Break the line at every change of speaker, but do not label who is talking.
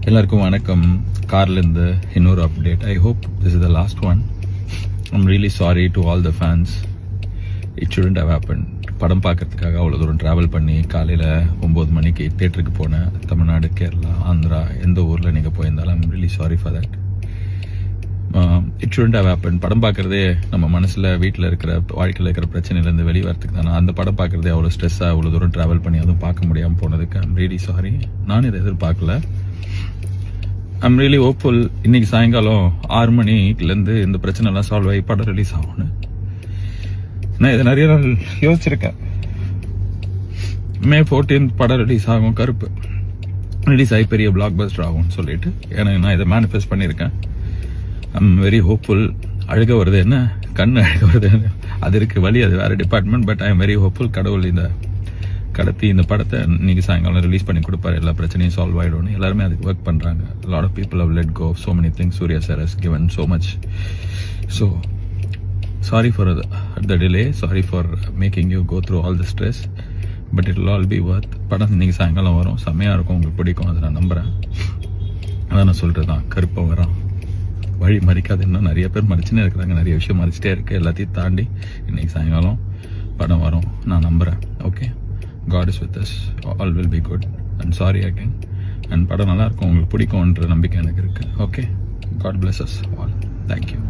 எல்லாருக்கும் வணக்கம். கார்லேருந்து இன்னொரு update. I hope this is the last one. I'm really sorry to all the fans. It shouldn't have happen. படம் பார்க்கறதுக்காக அவ்வளோ தூரம் ட்ராவல் பண்ணி காலையில் 9 மணிக்கு தேட்டருக்கு போனேன். தமிழ்நாடு, கேரளா, ஆந்திரா, எந்த ஊரில் நீங்கள் போயிருந்தாலும் I'm really sorry for that. It shouldn't have happen. படம் பார்க்குறதே நம்ம மனசில் வீட்டில் இருக்கிற வாழ்க்கையில் இருக்கிற பிரச்சனையிலேருந்து வெளியே வரத்துக்கு தானே. அந்த படம் பார்க்குறதே அவ்வளோ ஸ்ட்ரெஸ்ஸாக அவ்வளோ தூரம் ட்ராவல் பண்ணி அதுவும் பார்க்க முடியாமல் போனதுக்கு ஐம் ரியலி சாரி. நான் இதை எதிர்பார்க்கல. I'm really hopeful. இன்னைக்கு சாயங்காலம் 6 மணிலேருந்து இந்த பிரச்சனைலாம் சால்வ் ஆகி படம் ரிலீஸ் ஆகும்னு நான் இதை நிறைய நாள் யோசிச்சிருக்கேன். May 14th படம் ரிலீஸ் ஆகும். கருப்பு ரிலீஸ் ஆகி பெரிய பிளாக் பஸ்டர் ஆகும்னு சொல்லிட்டு எனக்கு நான் இதை மேனிஃபெஸ்ட் பண்ணியிருக்கேன். I'm very hopeful. அழுக வருது என்ன, கண் அழுக வருது என்ன, அது இருக்கு வழி, அது வேற department. But I am very hopeful. கடவுள் இந்த கடத்தி இந்த படத்தை இன்னைக்கு சாயங்காலம் ரிலீஸ் பண்ணி கொடுப்பாரு. எல்லா பிரச்சனையும் சால்வ் ஆகிடும்னு எல்லாருமே அதுக்கு ஒர்க் பண்ணுறாங்க. Lot of people have let go so many things. Surya sir has given so much. So sorry for the delay. Sorry for making you go through all the stress. But it will all be worth. படம் இன்னைக்கு சாயங்காலம் வரும். செம்மையாக இருக்கும், உங்களுக்கு பிடிக்கும், அதை நான் நம்புகிறேன். அதான் நான் சொல்கிறது தான், கருப்பை வரான் வழி மறிக்காது. இன்னும் நிறைய பேர் மறிச்சுன்னே இருக்கிறாங்க, நிறைய விஷயம் மறிச்சிட்டே இருக்குது. எல்லாத்தையும் தாண்டி இன்னைக்கு சாயங்காலம் படம் வரும், நான் நம்புகிறேன். Okay, God is with us. All will be good. And sorry again. And படம் நல்லா இருக்கும், உங்களுக்கு பிடிக்கும்ன்ற நம்பிக்கை எனக்கு இருக்குது. Okay, God bless us all. Thank you.